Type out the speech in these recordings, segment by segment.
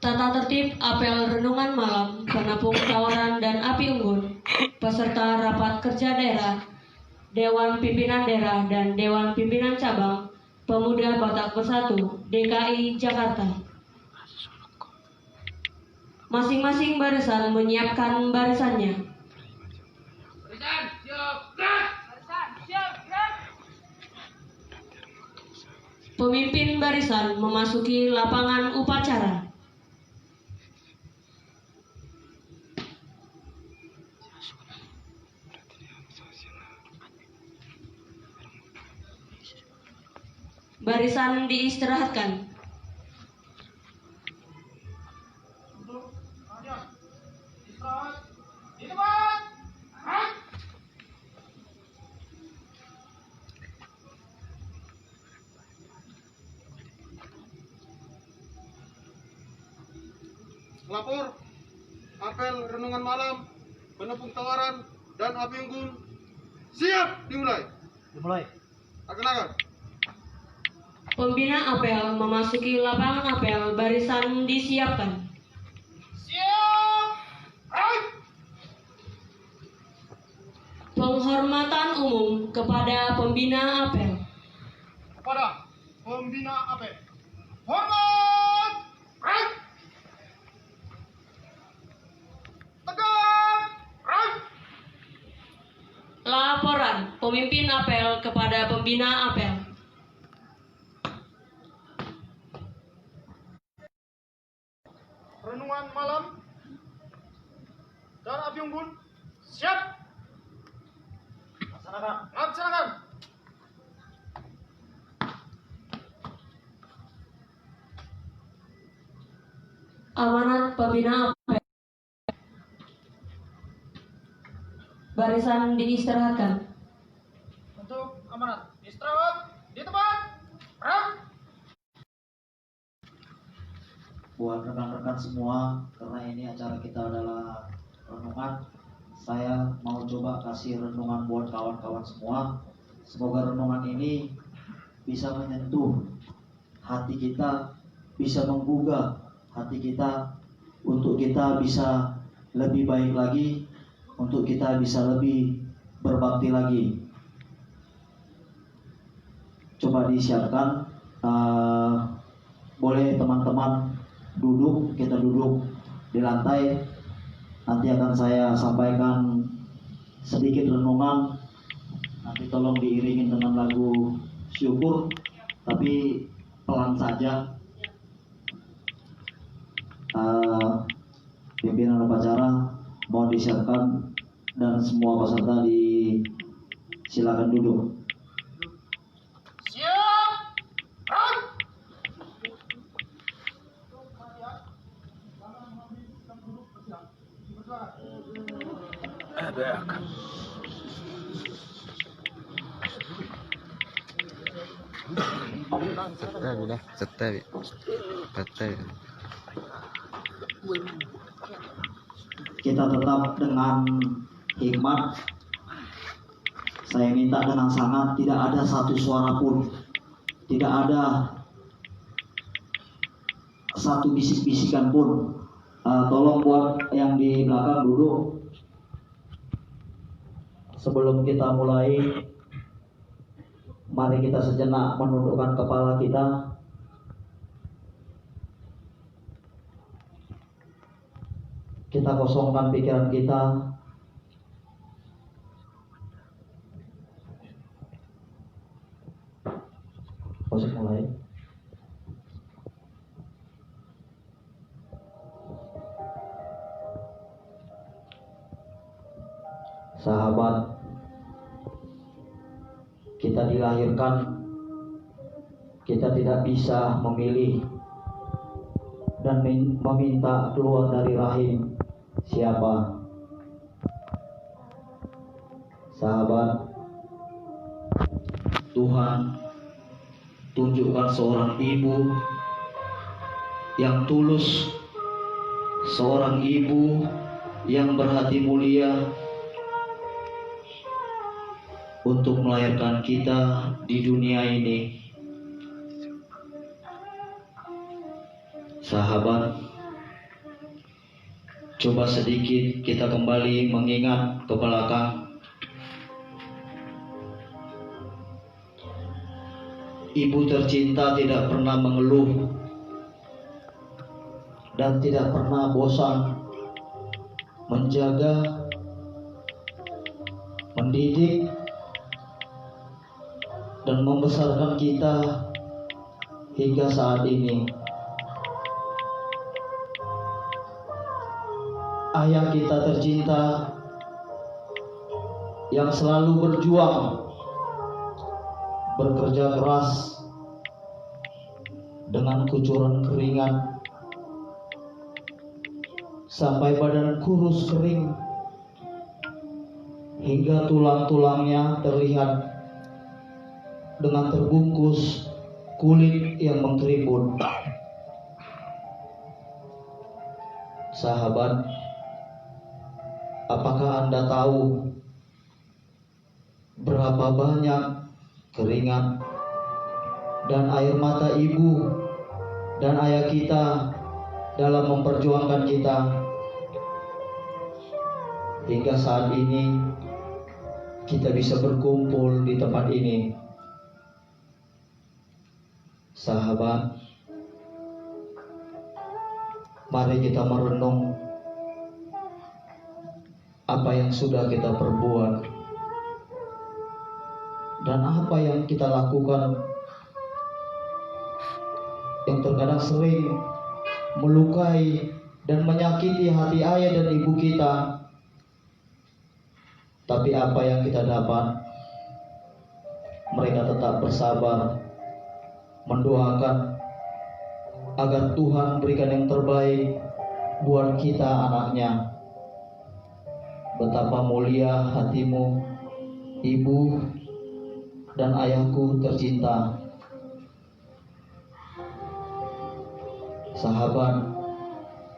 Tata tertib apel renungan malam, penepung tawaran dan api unggun, peserta rapat kerja daerah, Dewan Pimpinan Daerah dan Dewan Pimpinan Cabang, Pemuda Batak Bersatu, DKI Jakarta. Masing-masing barisan menyiapkan barisannya. Barisan, siap, gerak! Barisan, siap, gerak! Pemimpin barisan memasuki lapangan upacara. Barisan diistirahatkan. Duduk, diam. Istirahat. Di tempat. Gerak! Lapor, apel renungan malam, penepung tawaran, dan api unggun. Siap, dimulai. Akan. Pembina apel memasuki lapangan apel, barisan disiapkan. Siap! Gerak! Penghormatan umum kepada pembina apel. Kepada pembina apel. Hormat! Gerak! Tegak! Gerak! Laporan pemimpin apel kepada pembina apel. Renungan malam dan api unggun siap. Laksanakan. Amanat pembina apel. Barisan diistirahatkan. Untuk amanat istirahat di tempat. Gerak! Buat rekan-rekan semua, karena ini acara kita adalah renungan, saya mau coba kasih renungan buat kawan-kawan semua. Semoga renungan ini bisa menyentuh hati kita, bisa menggugah hati kita, untuk kita bisa lebih baik lagi, untuk kita bisa lebih berbakti lagi. Coba disiapkan, boleh teman-teman duduk, kita duduk di lantai. Nanti akan saya sampaikan sedikit renungan. Nanti tolong diiringin dengan lagu syukur, tapi pelan saja. Pimpinan upacara mohon disiapkan dan semua peserta silakan duduk. Siap. Gerak! Kita tetap dengan hikmat. Saya minta dengan sangat, tidak ada satu suara pun, tidak ada satu bisik-bisikan pun. Tolong buat yang di belakang duduk. Sebelum kita mulai, mari kita sejenak menundukkan kepala kita. Kita kosongkan pikiran kita. Proses mulai. Sahabat, kita dilahirkan, kita tidak bisa memilih dan meminta keluar dari rahim siapa. Sahabat, Tuhan tunjukkan seorang ibu yang tulus, seorang ibu yang berhati mulia untuk melahirkan kita di dunia ini. Sahabat, Coba sedikit kita kembali mengingat ke belakang. Ibu tercinta tidak pernah mengeluh dan tidak pernah bosan menjaga, mendidik, dan membesarkan kita hingga saat ini. Ayah kita tercinta yang selalu berjuang, bekerja keras dengan kucuran keringat sampai badan kurus kering hingga tulang-tulangnya terlihat dengan terbungkus kulit yang mengkeriput. Sahabat, apakah Anda tahu berapa banyak keringat dan air mata ibu dan ayah kita dalam memperjuangkan kita hingga saat ini kita bisa berkumpul di tempat ini? Sahabat, mari kita merenung apa yang sudah kita perbuat dan apa yang kita lakukan yang terkadang sering melukai dan menyakiti hati ayah dan ibu kita. Tapi apa yang kita dapat? Mereka tetap bersabar, mendoakan agar Tuhan berikan yang terbaik buat kita anaknya. Betapa mulia hatimu, ibu dan ayahku tercinta. Sahabat,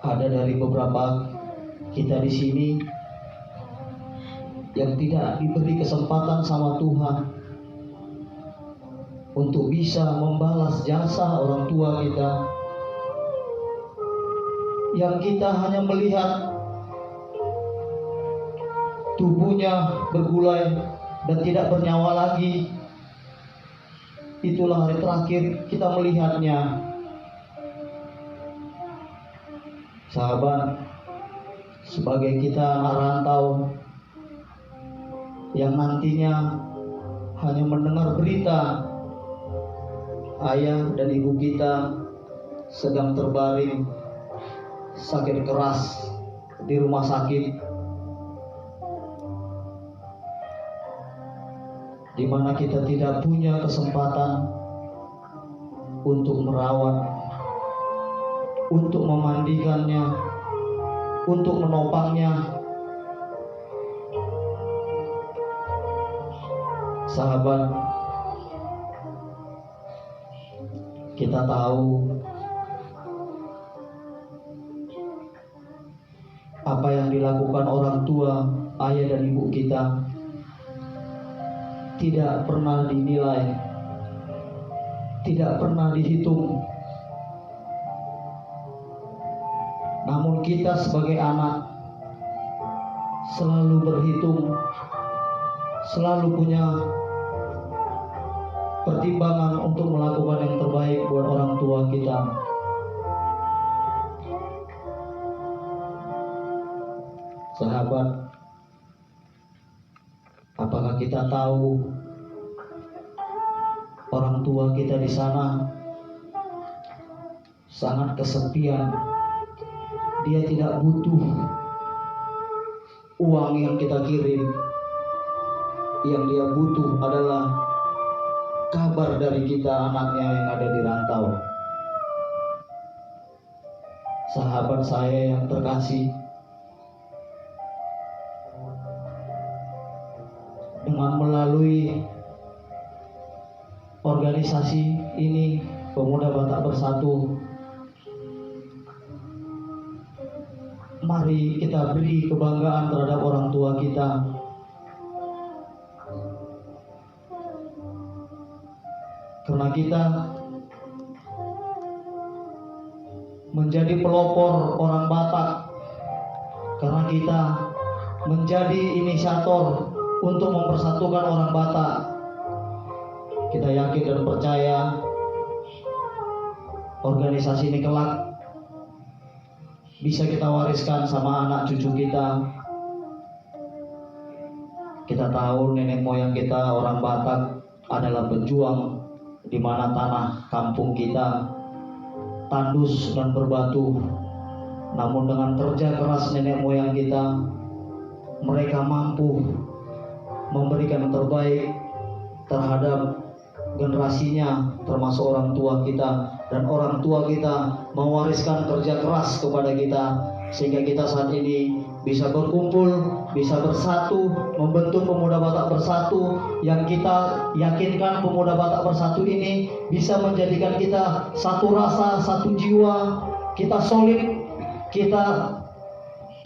ada dari beberapa kita di sini yang tidak diberi kesempatan sama Tuhan untuk bisa membalas jasa orang tua kita, yang kita hanya melihat tubuhnya bergulai dan tidak bernyawa lagi. Itulah hari terakhir kita melihatnya. Sahabat, sebagai kita anak rantau yang nantinya hanya mendengar berita ayah dan ibu kita sedang terbaring sakit keras di rumah sakit, di mana kita tidak punya kesempatan untuk merawat, untuk memandikannya, untuk menopangnya. Sahabat, kita tahu apa yang dilakukan orang tua, ayah dan ibu kita tidak pernah dinilai, tidak pernah dihitung. Namun kita sebagai anak selalu berhitung, selalu punya pertimbangan untuk melakukan yang terbaik buat orang tua kita. Sahabat, apakah kita tahu orang tua kita di sana sangat kesepian? Dia tidak butuh uang yang kita kirim. Yang dia butuh adalah kabar dari kita anaknya yang ada di rantau. Sahabat saya yang terkasih, dengan melalui organisasi ini, Pemuda Batak Bersatu, mari kita beri kebanggaan terhadap orang tua kita. Karena kita menjadi pelopor orang Batak karena kita menjadi inisiator untuk mempersatukan orang Batak. Kita yakin dan percaya organisasi ini kelak bisa kita wariskan sama anak cucu kita. Kita tahu nenek moyang kita orang Batak adalah pejuang, di mana tanah kampung kita tandus dan berbatu. Namun dengan kerja keras nenek moyang kita, mereka mampu memberikan yang terbaik terhadap generasinya, termasuk orang tua kita, dan orang tua kita mewariskan kerja keras kepada kita, sehingga kita saat ini bisa berkumpul, bisa bersatu, membentuk Pemuda Batak Bersatu, yang kita yakinkan Pemuda Batak Bersatu ini bisa menjadikan kita satu rasa, satu jiwa, kita solid, kita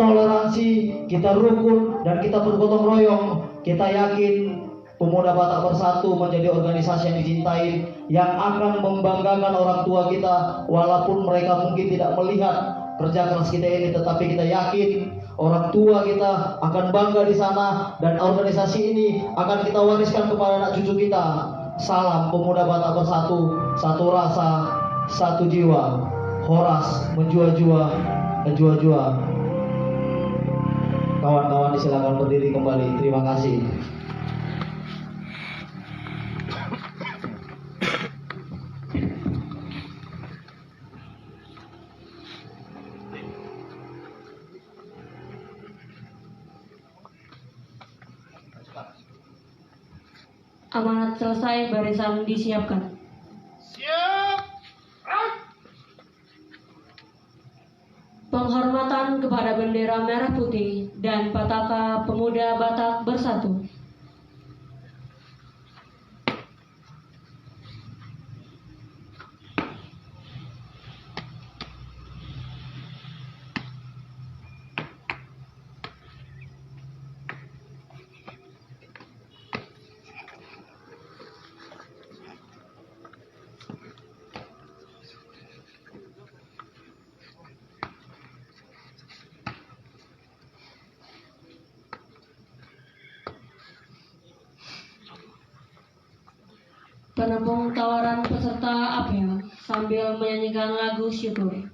toleransi, kita rukun, dan kita bergotong royong. Kita yakin Pemuda Batak Bersatu menjadi organisasi yang dicintai, yang akan membanggakan orang tua kita, walaupun mereka mungkin tidak melihat kerja keras kita ini, tetapi kita yakin orang tua kita akan bangga di sana, dan organisasi ini akan kita wariskan kepada anak cucu kita. Salam Pemuda Batak Bersatu, satu rasa, satu jiwa. Horas menjua-jua, menjua-jua. Kawan-kawan silakan berdiri kembali. Terima kasih. Amanat selesai, barisan disiapkan. Siap. Gerak. Penghormatan kepada bendera merah putih dan Pataka Pemuda Batak Bersatu. Penembung tawaran peserta apel sambil menyanyikan lagu syukur.